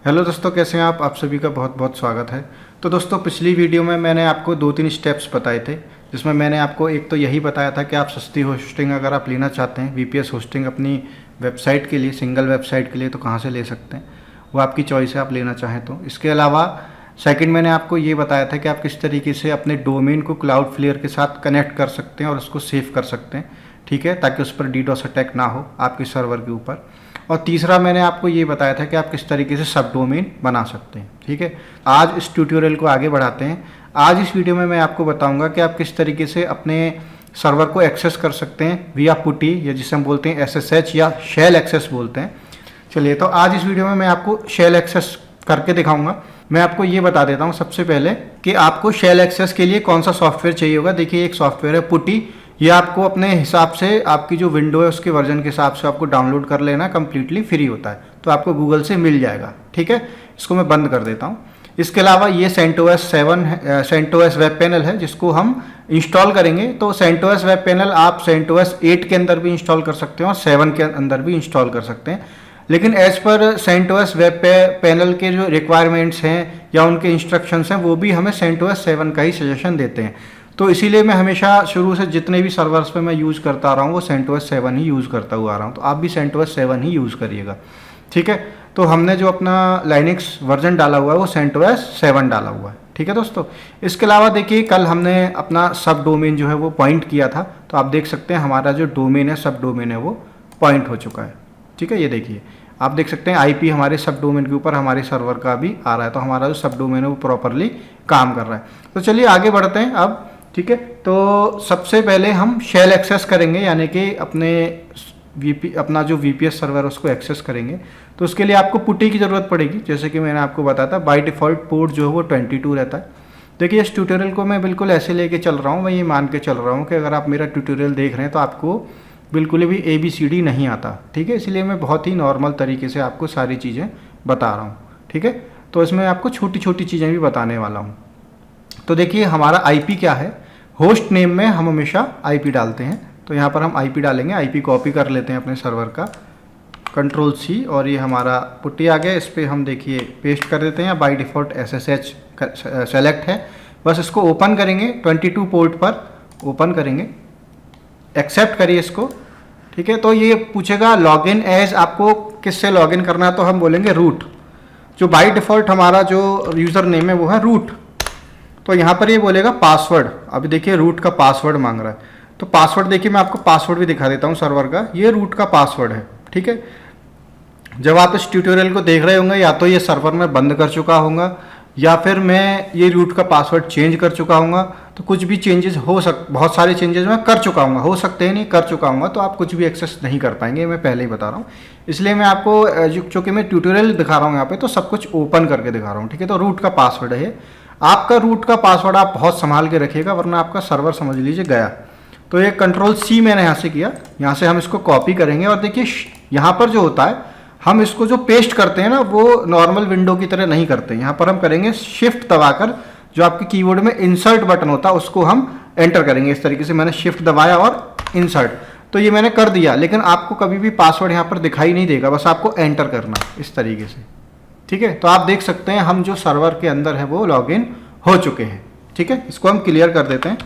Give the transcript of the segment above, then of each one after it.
Hello दोस्तों, कैसे हैं आप सभी का बहुत बहुत स्वागत है। तो दोस्तों, पिछली वीडियो में मैंने आपको 2-3 स्टेप्स बताए थे, जिसमें मैंने आपको एक तो यही बताया था कि आप सस्ती होस्टिंग अगर आप लेना चाहते हैं, वीपीएस होस्टिंग अपनी वेबसाइट के लिए, सिंगल वेबसाइट के लिए, तो कहाँ से ले सकते हैं, वो आपकी चॉइस है, आप लेना चाहें तो। इसके अलावा सेकंड मैंने आपको ये बताया था कि आप किस तरीके से अपने डोमेन को क्लाउडफ्लेयर के साथ कनेक्ट कर सकते हैं और उसको सेव कर सकते हैं, ठीक है, ताकि उस पर डीडोस अटैक ना हो आपके सर्वर के ऊपर। और तीसरा मैंने आपको ये बताया था कि आप किस तरीके से सब डोमेन बना सकते हैं, ठीक है। आज इस ट्यूटोरियल को आगे बढ़ाते हैं। आज इस वीडियो में मैं आपको बताऊंगा कि आप किस तरीके से अपने सर्वर को एक्सेस कर सकते हैं विया पुटी, या जिसे हम बोलते हैं एसएसएच या शेल एक्सेस बोलते हैं। चलिए, तो आज इस वीडियो में मैं आपको शेल एक्सेस करके दिखाऊंगा। मैं आपको ये बता देता हूँ सबसे पहले कि आपको शेल एक्सेस के लिए कौन सा सॉफ्टवेयर चाहिए होगा। देखिए, एक सॉफ्टवेयर है पुटी। ये आपको अपने हिसाब से, आपकी जो विंडो है उसके वर्जन के हिसाब से आपको डाउनलोड कर लेना, कंप्लीटली फ्री होता है, तो आपको गूगल से मिल जाएगा, ठीक है। इसको मैं बंद कर देता हूँ। इसके अलावा ये सेंटोस 7 है, सेंटोस वेब पैनल है, जिसको हम इंस्टॉल करेंगे। तो सेंटोस वेब पैनल आप सेंटोस 8 के अंदर भी इंस्टॉल कर सकते हैं और 7 के अंदर भी इंस्टॉल कर सकते हैं। लेकिन as per CentOS web panel के जो रिक्वायरमेंट्स हैं या उनके इंस्ट्रक्शंस हैं, वो भी हमें सेंटोस 7 का ही सजेशन देते हैं। तो इसीलिए मैं हमेशा शुरू से जितने भी सर्वर्स पे मैं यूज़ करता आ रहा हूँ वो सेंटोस 7 ही यूज़ करता हुआ आ रहा हूँ। तो आप भी सेंटोस 7 ही यूज़ करिएगा, ठीक है। तो हमने जो अपना लाइनक्स वर्जन डाला हुआ है वो सेंटोस 7 डाला हुआ है, ठीक है दोस्तों। इसके अलावा देखिए, कल हमने अपना सब डोमेन जो है वो पॉइंट किया था, तो आप देख सकते हैं हमारा जो डोमेन है, सब डोमेन है, वो पॉइंट हो चुका है, ठीक है। ये देखिए, आप देख सकते हैं आईपी हमारे सब डोमेन के ऊपर हमारे सर्वर का भी आ रहा है। तो हमारा जो सब डोमेन है वो प्रॉपरली काम कर रहा है। तो चलिए आगे बढ़ते हैं अब, ठीक है। तो सबसे पहले हम शेल एक्सेस करेंगे, यानी कि अपना जो वीपीएस सर्वर है उसको एक्सेस करेंगे। तो उसके लिए आपको पुटी की ज़रूरत पड़ेगी, जैसे कि मैंने आपको बताया था। बाय डिफ़ॉल्ट पोर्ट जो है वो 22 रहता है। देखिए, इस ट्यूटोरियल को मैं बिल्कुल ऐसे लेके चल रहा हूँ, मैं ये मान के चल रहा हूँ कि अगर आप मेरा ट्यूटोरियल देख रहे हैं तो आपको बिल्कुल भी ABCD नहीं आता, ठीक है। इसलिए मैं बहुत ही नॉर्मल तरीके से आपको सारी चीज़ें बता रहा हूँ, ठीक है। तो इसमें आपको छोटी छोटी चीज़ें भी बताने वाला हूँ। तो देखिए, हमारा IP क्या है। होस्ट नेम में हम हमेशा IP डालते हैं, तो यहाँ पर हम IP डालेंगे। IP कॉपी कर लेते हैं अपने सर्वर का, Ctrl+C, और ये हमारा पुट्टी आ गया। इस पर हम देखिए पेस्ट कर देते हैं। बाय डिफ़ॉल्ट SSH सेलेक्ट है, बस इसको ओपन करेंगे। 22 पोर्ट पर ओपन करेंगे, एक्सेप्ट करिए इसको, ठीक है। तो ये पूछेगा लॉगिन एज, आपको किससे लॉगिन करना है, तो हम बोलेंगे रूट। जो बाय डिफ़ॉल्ट हमारा जो यूज़र नेम है वो है रूट। तो यहाँ पर ये बोलेगा पासवर्ड। अभी देखिए, रूट का पासवर्ड मांग रहा है, तो पासवर्ड देखिए, मैं आपको पासवर्ड भी दिखा देता हूँ सर्वर का। ये रूट का पासवर्ड है, ठीक है। जब आप इस ट्यूटोरियल को देख रहे होंगे, या तो ये सर्वर में बंद कर चुका होगा, या फिर मैं ये रूट का पासवर्ड चेंज कर चुका हूँ। तो कुछ भी चेंजेस बहुत सारे चेंजेस मैं कर चुका हूँ, हो सकते हैं नहीं कर चुका हूँ, तो आप कुछ भी एक्सेस नहीं कर पाएंगे, मैं पहले ही बता रहा हूँ। इसलिए मैं आपको, चूँकि मैं ट्यूटोरियल दिखा रहा हूँ यहाँ पे, तो सब कुछ ओपन करके दिखा रहा हूँ, ठीक है। तो रूट का पासवर्ड है ये। आपका रूट का पासवर्ड आप बहुत संभाल के रखिएगा, वरना आपका सर्वर समझ लीजिए गया। तो ये Ctrl+C मैंने यहाँ से किया। यहाँ से हम इसको कॉपी करेंगे, और देखिए यहाँ पर जो होता है, हम इसको जो पेस्ट करते हैं ना, वो नॉर्मल विंडो की तरह नहीं करते। यहाँ पर हम करेंगे शिफ्ट दबाकर, जो आपके कीबोर्ड में इंसर्ट बटन होता है उसको हम एंटर करेंगे। इस तरीके से मैंने शिफ्ट दबाया और इंसर्ट, तो ये मैंने कर दिया। लेकिन आपको कभी भी पासवर्ड यहाँ पर दिखाई नहीं देगा, बस आपको एंटर करना इस तरीके से, ठीक है। तो आप देख सकते हैं हम जो सर्वर के अंदर है वो लॉगिन हो चुके हैं, ठीक है। इसको हम क्लियर कर देते हैं,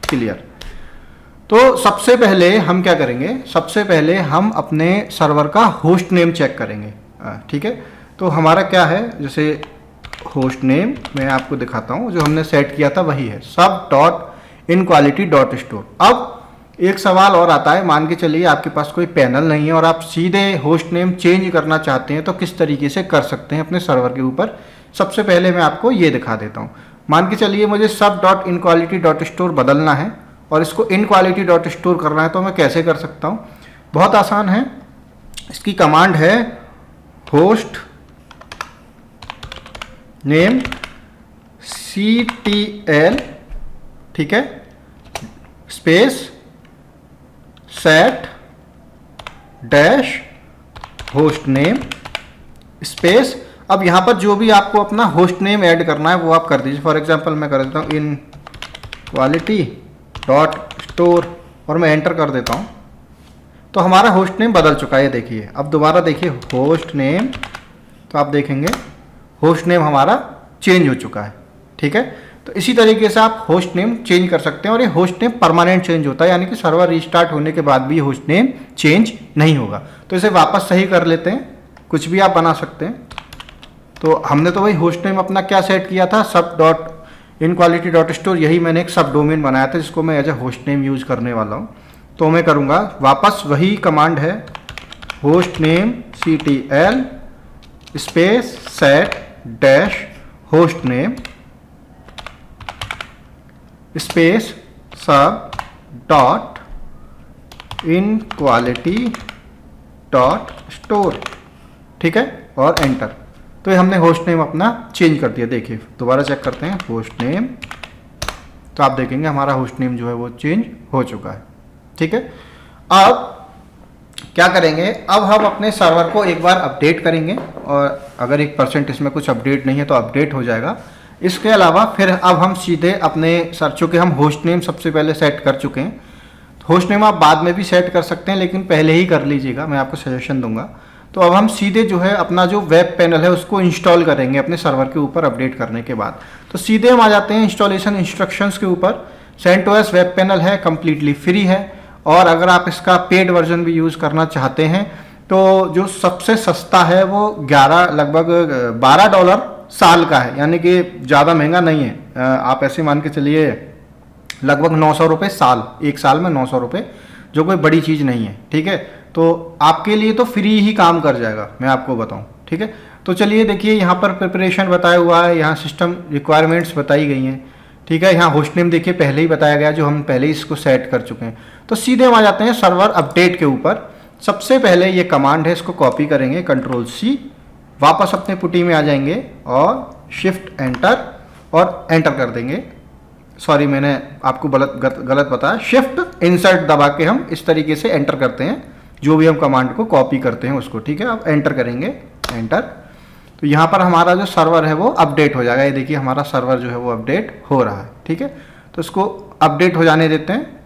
क्लियर। तो सबसे पहले हम क्या करेंगे, सबसे पहले हम अपने सर्वर का होस्ट नेम चेक करेंगे, ठीक है। तो हमारा क्या है, जैसे होस्ट नेम मैं आपको दिखाता हूँ, जो हमने सेट किया था वही है, sub.inquality.store। अब एक सवाल और आता है, मान के चलिए आपके पास कोई पैनल नहीं है और आप सीधे होस्ट नेम चेंज करना चाहते हैं, तो किस तरीके से कर सकते हैं अपने सर्वर के ऊपर। सबसे पहले मैं आपको ये दिखा देता हूँ। मान के चलिए मुझे sub.inquality.store बदलना है और इसको inquality.store करना है, तो मैं कैसे कर सकता हूँ। बहुत आसान है, इसकी कमांड है होस्ट नेम CTL, ठीक है, space set dash host name space. अब यहाँ पर जो भी आपको अपना होस्ट नेम ऐड करना है वो आप कर दीजिए। फॉर एग्जांपल मैं कर देता हूँ inquality.store और मैं एंटर कर देता हूँ, तो हमारा होस्ट नेम बदल चुका है। देखिए, अब दोबारा देखिए होस्ट नेम, तो आप देखेंगे होस्ट नेम हमारा चेंज हो चुका है। ठीक है, तो इसी तरीके से आप होस्ट नेम चेंज कर सकते हैं और ये होस्ट नेम परमानेंट चेंज होता है, यानी कि सर्वर रीस्टार्ट होने के बाद भी होस्ट नेम चेंज नहीं होगा। तो इसे वापस सही कर लेते हैं, कुछ भी आप बना सकते हैं। तो हमने तो वही होस्ट नेम अपना क्या सेट किया था, सब डॉट इनक्वालिटी डॉट स्टोर, यही मैंने एक सब डोमेन बनाया था जिसको मैं as a host name use करने वाला हूँ। तो मैं करूँगा वापस वही कमांड है, host name ctl space set dash host name space सब डॉट इनक्वालिटी डॉट स्टोर। ठीक है, और एंटर। तो ये हमने होस्ट नेम अपना चेंज कर दिया। देखिए दोबारा चेक करते हैं होस्ट नेम, तो आप देखेंगे हमारा होस्ट नेम जो है वो चेंज हो चुका है। ठीक है, अब क्या करेंगे, अब हम अपने सर्वर को एक बार अपडेट करेंगे और अगर 1% इसमें कुछ अपडेट नहीं है तो अपडेट हो जाएगा। इसके अलावा फिर अब हम सीधे अपने चूँकि हम होस्ट नेम सबसे पहले सेट कर चुके हैं, होस्ट नेम आप बाद में भी सेट कर सकते हैं लेकिन पहले ही कर लीजिएगा, मैं आपको सजेशन दूंगा। तो अब हम सीधे जो है अपना जो वेब पैनल है उसको इंस्टॉल करेंगे अपने सर्वर के ऊपर अपडेट करने के बाद। तो सीधे हम आ जाते हैं इंस्टॉलेशन इंस्ट्रक्शंस के ऊपर। CentOS वेब पैनल है, कम्प्लीटली फ्री है, और अगर आप इसका पेड वर्जन भी यूज़ करना चाहते हैं तो जो सबसे सस्ता है वो लगभग $12 साल का है, यानी कि ज़्यादा महंगा नहीं है। आप ऐसे मान के चलिए लगभग 900 रुपये साल, एक साल में 900 रुपये, जो कोई बड़ी चीज़ नहीं है। ठीक है, तो आपके लिए तो फ्री ही काम कर जाएगा, मैं आपको बताऊं। ठीक है, तो चलिए देखिए यहाँ पर प्रिपरेशन बताया हुआ है, यहाँ सिस्टम रिक्वायरमेंट्स बताई गई हैं। ठीक है, यहाँ होस्ट नेम देखिए पहले ही बताया गया, जो हम पहले ही इसको सेट कर चुके हैं। तो सीधे हम आ जाते हैं सर्वर अपडेट के ऊपर। सबसे पहले ये कमांड है, इसको कॉपी करेंगे Ctrl+C, वापस अपने पुटी में आ जाएंगे और शिफ्ट एंटर और एंटर कर देंगे। सॉरी, मैंने आपको गलत बताया, शिफ्ट इंसर्ट दबा के हम इस तरीके से एंटर करते हैं जो भी हम कमांड को कॉपी करते हैं उसको। ठीक है, अब एंटर करेंगे, एंटर। तो यहाँ पर हमारा जो सर्वर है वो अपडेट हो जाएगा। ये देखिए हमारा सर्वर जो है वो अपडेट हो रहा है। ठीक है, तो इसको अपडेट हो जाने देते हैं।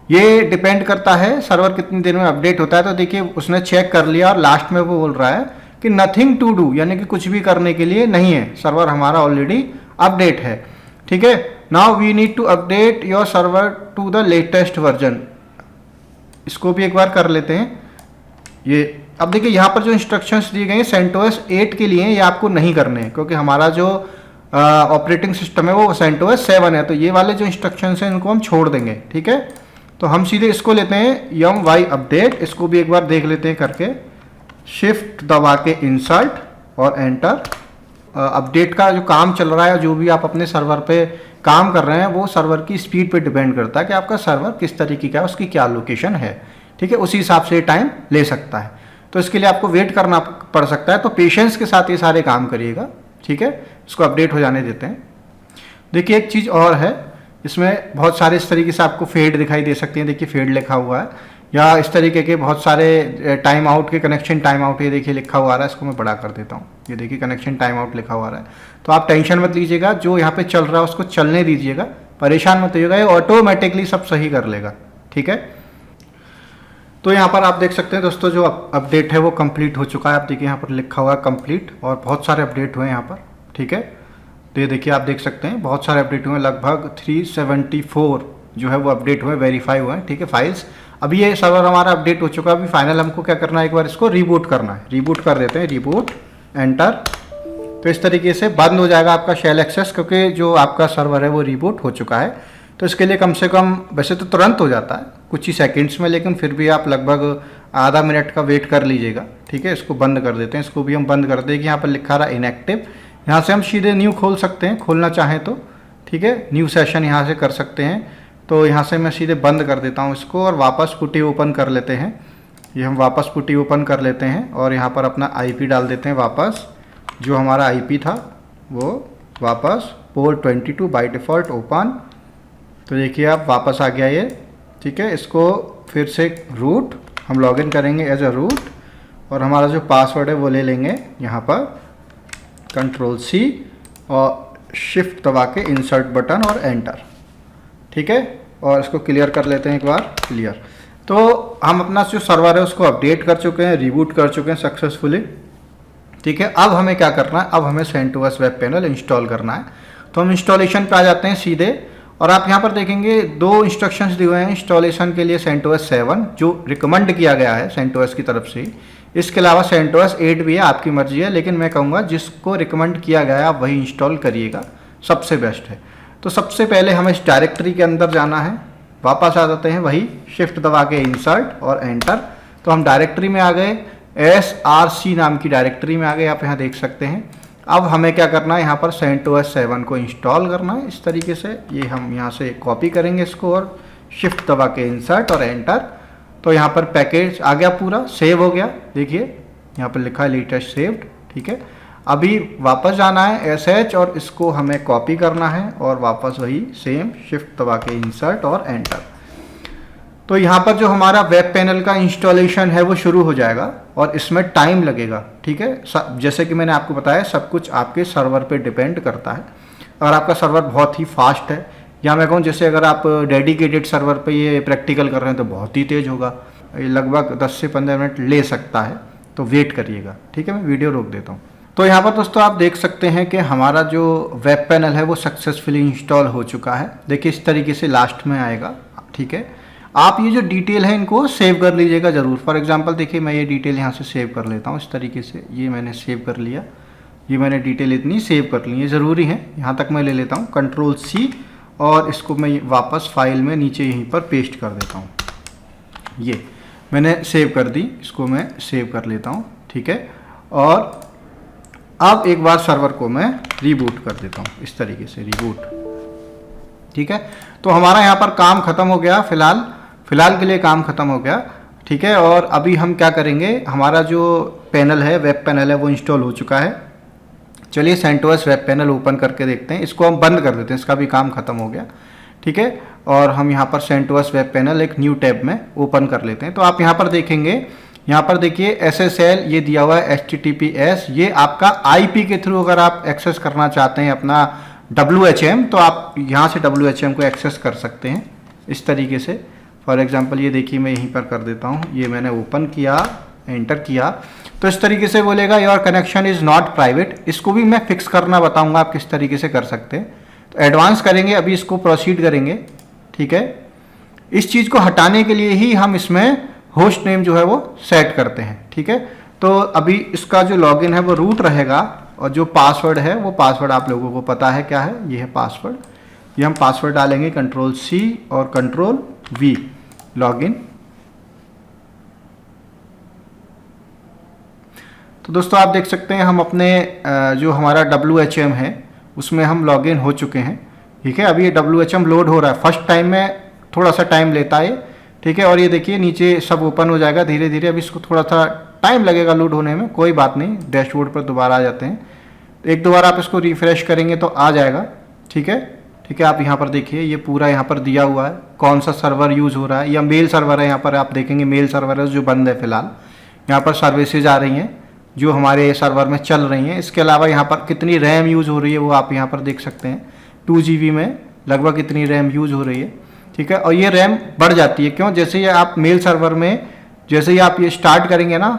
ये डिपेंड करता है सर्वर कितनी देर में अपडेट होता है। तो देखिए उसने चेक कर लिया और लास्ट में वो बोल रहा है कि नथिंग टू डू, यानी कि कुछ भी करने के लिए नहीं है, सर्वर हमारा ऑलरेडी अपडेट है। ठीक है, now we need to update your server to the latest version. इसको भी एक बार कर लेते हैं। ये अब देखिए यहाँ पर जो इंस्ट्रक्शंस दिए गए हैं CentOS 8 के लिए, ये आपको नहीं करने हैं क्योंकि हमारा जो ऑपरेटिंग सिस्टम है वो CentOS 7 है। तो ये वाले जो इंस्ट्रक्शंस हैं इनको हम छोड़ देंगे। ठीक है, तो हम सीधे इसको लेते हैं yum अपडेट, इसको भी एक बार देख लेते हैं करके, शिफ्ट दबा के इंसर्ट और एंटर। अपडेट का जो काम चल रहा है, जो भी आप अपने सर्वर पे काम कर रहे हैं, वो सर्वर की स्पीड पे डिपेंड करता है कि आपका सर्वर किस तरीके का है, उसकी क्या लोकेशन है। ठीक है, उसी हिसाब से टाइम ले सकता है। तो इसके लिए आपको वेट करना पड़ सकता है, तो पेशेंस के साथ ये सारे काम करिएगा। ठीक है, इसको अपडेट हो जाने देते हैं। देखिए एक चीज़ और है, इसमें बहुत सारे इस तरीके से आपको फेड दिखाई दे सकती हैं। देखिए फेड लिखा हुआ है, या इस तरीके के बहुत सारे टाइम आउट के, कनेक्शन टाइम आउट, ये देखिए लिखा हुआ आ रहा है। इसको मैं बड़ा कर देता हूँ, ये देखिए कनेक्शन टाइम आउट लिखा हुआ आ रहा है। तो आप टेंशन मत लीजिएगा, जो यहाँ पे चल रहा है उसको चलने दीजिएगा, परेशान मत होइएगा, ये ऑटोमेटिकली सब सही कर लेगा। ठीक है, तो यहाँ पर आप देख सकते हैं दोस्तों, जो अपडेट है वो कंप्लीट हो चुका है। आप देखिए यहाँ पर लिखा हुआ है कंप्लीट, और बहुत सारे अपडेट हुए हैं यहाँ पर। ठीक है, तो ये देखिए आप देख सकते हैं बहुत सारे अपडेट हुए, लगभग 374 जो है वो अपडेट हुए, वेरीफाई हुए हैं। ठीक है, फाइल्स। अभी ये सर्वर हमारा अपडेट हो चुका है। अभी फाइनल हमको क्या करना है, एक बार इसको रिबूट करना है। रिबूट कर देते हैं, रिबूट एंटर। तो इस तरीके से बंद हो जाएगा आपका शेल एक्सेस, क्योंकि जो आपका सर्वर है वो रिबूट हो चुका है। तो इसके लिए कम से कम, वैसे तो तुरंत हो जाता है कुछ ही सेकंड्स में, लेकिन फिर भी आप लगभग आधा मिनट का वेट कर लीजिएगा। ठीक है, इसको बंद कर देते हैं। इसको भी हम बंद कर देंगे। यहाँ पर लिखा रहा इनएक्टिव, यहाँ से हम सीधे न्यू खोल सकते हैं, खोलना चाहें तो। ठीक है, न्यू सेशन यहाँ से कर सकते हैं। तो यहाँ से मैं सीधे बंद कर देता हूँ इसको, और वापस पुटी ओपन कर लेते हैं। ये हम वापस पुटी ओपन कर लेते हैं और यहाँ पर अपना IP डाल देते हैं वापस, जो हमारा IP था वो वापस पोर्ट 22 बाय डिफ़ॉल्ट ओपन। तो देखिए आप वापस आ गया ये। ठीक है, इसको फिर से रूट हम लॉगिन करेंगे एज अ रूट, और हमारा जो पासवर्ड है वो ले लेंगे यहाँ पर Ctrl+C और शिफ्ट दबा के इंसर्ट बटन और एंटर। ठीक है, और इसको क्लियर कर लेते हैं एक बार, क्लियर। तो हम अपना जो सर्वर है उसको अपडेट कर चुके हैं, रिबूट कर चुके हैं सक्सेसफुली। ठीक है। अब हमें क्या करना है, अब हमें CentOS वेब पैनल इंस्टॉल करना है। तो हम इंस्टॉलेशन पे आ जाते हैं सीधे, और आप यहाँ पर देखेंगे 2 इंस्ट्रक्शंस दिए हुए हैं इंस्टॉलेशन के लिए। CentOS 7 जो रिकमेंड किया गया है CentOS की तरफ से, इसके अलावा CentOS 8 भी है, आपकी मर्जी है, लेकिन मैं कहूँगा जिसको रिकमेंड किया गया है आप वही इंस्टॉल करिएगा, सबसे बेस्ट है। तो सबसे पहले हमें इस डायरेक्टरी के अंदर जाना है, वापस आ जाते हैं वही शिफ्ट दबा के इंसर्ट और एंटर। तो हम डायरेक्टरी में आ गए, SRC नाम की डायरेक्टरी में आ गए, आप यहाँ देख सकते हैं। अब हमें क्या करना है, यहाँ पर CentOS 7 को इंस्टॉल करना है इस तरीके से। ये हम यहाँ से कॉपी करेंगे इसको और शिफ्ट दबा के इंसर्ट और एंटर। तो यहाँ पर पैकेज आ गया, पूरा सेव हो गया, देखिए यहाँ पर लिखा है लेटेस्ट सेव्ड, ठीक है। अभी वापस जाना है SH और इसको हमें कॉपी करना है और वापस वही सेम शिफ्ट दबा के इंसर्ट और एंटर। तो यहाँ पर जो हमारा वेब पैनल का इंस्टॉलेशन है वो शुरू हो जाएगा और इसमें टाइम लगेगा, ठीक है। जैसे कि मैंने आपको बताया, सब कुछ आपके सर्वर पे डिपेंड करता है। अगर आपका सर्वर बहुत ही फास्ट है, या मैं कहूँ जैसे अगर आप डेडिकेटेड सर्वर पे ये प्रैक्टिकल कर रहे हैं तो बहुत ही तेज़ होगा, लगभग 10 से 15 मिनट ले सकता है, तो वेट करिएगा, ठीक है। मैं वीडियो रोक देता हूँ। तो यहाँ पर दोस्तों आप देख सकते हैं कि हमारा जो वेब पैनल है वो सक्सेसफुली इंस्टॉल हो चुका है। देखिए इस तरीके से लास्ट में आएगा, ठीक है। आप ये जो डिटेल है इनको सेव कर लीजिएगा ज़रूर। फॉर एग्जांपल देखिए मैं ये डिटेल यहाँ से सेव कर लेता हूँ इस तरीके से, ये मैंने सेव कर लिया, ये मैंने डिटेल इतनी सेव कर ली है, ज़रूरी है। यहाँ तक मैं ले लेता हूँ Ctrl+C और इसको मैं वापस फाइल में नीचे यहीं पर पेस्ट कर देता हूँ। ये मैंने सेव कर दी, इसको मैं सेव कर लेता हूँ, ठीक है। और अब एक बार सर्वर को मैं रीबूट कर देता हूँ इस तरीके से, रीबूट, ठीक है। तो हमारा यहाँ पर काम ख़त्म हो गया, फ़िलहाल के लिए काम ख़त्म हो गया, ठीक है। और अभी हम क्या करेंगे, हमारा जो पैनल है, वेब पैनल है, वो इंस्टॉल हो चुका है। चलिए CentOS वेब पैनल ओपन करके देखते हैं। इसको हम बंद कर देते हैं, इसका भी काम ख़त्म हो गया, ठीक है। और हम यहाँ पर CentOS वेब पैनल एक न्यू टैब में ओपन कर लेते हैं। तो आप यहाँ पर देखेंगे, यहाँ पर देखिए SSL ये दिया हुआ है, HTTPS ये आपका IP के थ्रू अगर आप एक्सेस करना चाहते हैं अपना WHM, तो आप यहाँ से WHM को एक्सेस कर सकते हैं इस तरीके से। फॉर एग्जांपल ये देखिए मैं यहीं पर कर देता हूँ, ये मैंने ओपन किया, एंटर किया, तो इस तरीके से बोलेगा your connection is not private. इसको भी मैं फिक्स करना बताऊँगा आप किस तरीके से कर सकते हैं। तो एडवांस करेंगे, अभी इसको प्रोसीड करेंगे, ठीक है। इस चीज़ को हटाने के लिए ही हम इसमें होस्ट नेम जो है वो सेट करते हैं, ठीक है। तो अभी इसका जो लॉगिन है वो रूट रहेगा और जो पासवर्ड है वो पासवर्ड आप लोगों को पता है क्या है, ये है पासवर्ड। ये हम पासवर्ड डालेंगे Ctrl+C और Ctrl+V, लॉगिन। तो दोस्तों आप देख सकते हैं हम अपने जो हमारा WHM है उसमें हम लॉगिन हो चुके हैं, ठीक है। अभी ये WHM लोड हो रहा है, फर्स्ट टाइम में थोड़ा सा टाइम लेता है, ठीक है। और ये देखिए नीचे सब ओपन हो जाएगा धीरे धीरे, अभी इसको थोड़ा सा टाइम लगेगा लोड होने में, कोई बात नहीं। डैशबोर्ड पर दोबारा आ जाते हैं, एक दो बार आप इसको रिफ्रेश करेंगे तो आ जाएगा, ठीक है, ठीक है। आप यहाँ पर देखिए ये पूरा यहाँ पर दिया हुआ है कौन सा सर्वर यूज़ हो रहा है, या मेल सर्वर है, यहाँ पर आप देखेंगे मेल सर्वर है जो बंद है फिलहाल। यहाँ पर सर्विसेज आ रही हैं जो हमारे सर्वर में चल रही हैं। इसके अलावा यहाँ पर कितनी रैम यूज़ हो रही है वो आप यहाँ पर देख सकते हैं, 2 GB में लगभग इतनी रैम यूज़ हो रही है, ठीक है। और ये रैम बढ़ जाती है, क्यों, जैसे ये आप मेल सर्वर में जैसे ही आप ये स्टार्ट करेंगे ना,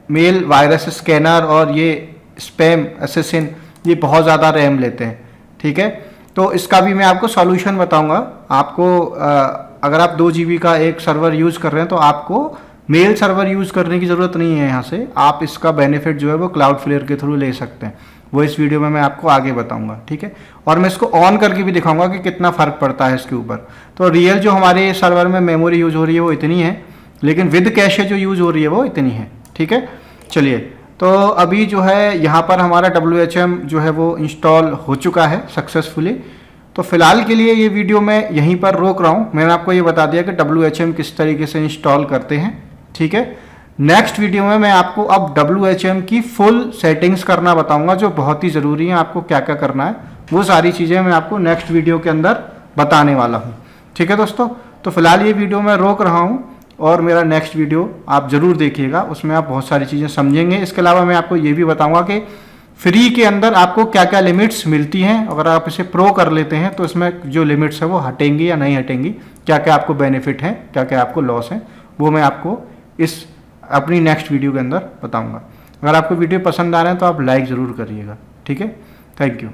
मेल वायरस स्कैनर और ये स्पैम असेसिन ये बहुत ज़्यादा रैम लेते हैं, ठीक है। तो इसका भी मैं आपको सॉल्यूशन बताऊंगा। आपको अगर आप 2 GB का एक सर्वर यूज़ कर रहे हैं तो आपको मेल सर्वर यूज़ करने की ज़रूरत नहीं है। यहाँ से आप इसका बेनिफिट जो है वो Cloudflare के थ्रू ले सकते हैं, वो इस वीडियो में मैं आपको आगे बताऊंगा, ठीक है। और मैं इसको ऑन करके भी दिखाऊंगा कि कितना फ़र्क पड़ता है इसके ऊपर। तो रियल जो हमारे सर्वर में मेमोरी यूज़ हो रही है वो इतनी है, लेकिन विद कैशे जो यूज़ हो रही है वो इतनी है, ठीक है। चलिए, तो अभी जो है यहाँ पर हमारा WHM जो है वो इंस्टॉल हो चुका है सक्सेसफुली। तो फिलहाल के लिए ये वीडियो मैं यहीं पर रोक रहा हूँ। मैंने आपको ये बता दिया कि WHM किस तरीके से इंस्टॉल करते हैं, ठीक है। नेक्स्ट वीडियो में मैं आपको अब WHM की फुल सेटिंग्स करना बताऊंगा जो बहुत ही ज़रूरी है। आपको क्या क्या करना है वो सारी चीज़ें मैं आपको नेक्स्ट वीडियो के अंदर बताने वाला हूँ, ठीक है दोस्तों। तो फिलहाल ये वीडियो मैं रोक रहा हूँ और मेरा नेक्स्ट वीडियो आप ज़रूर देखिएगा, उसमें आप बहुत सारी चीज़ें समझेंगे। इसके अलावा मैं आपको ये भी बताऊँगा कि फ्री के अंदर आपको क्या क्या लिमिट्स मिलती हैं। अगर आप इसे प्रो कर लेते हैं तो इसमें जो लिमिट्स है वो हटेंगी या नहीं हटेंगी, क्या क्या आपको बेनिफिट हैं, क्या क्या आपको लॉस है, वो मैं आपको इस अपनी नेक्स्ट वीडियो के अंदर बताऊंगा। अगर आपको वीडियो पसंद आ रहा है तो आप लाइक ज़रूर करिएगा। ठीक है, थैंक यू।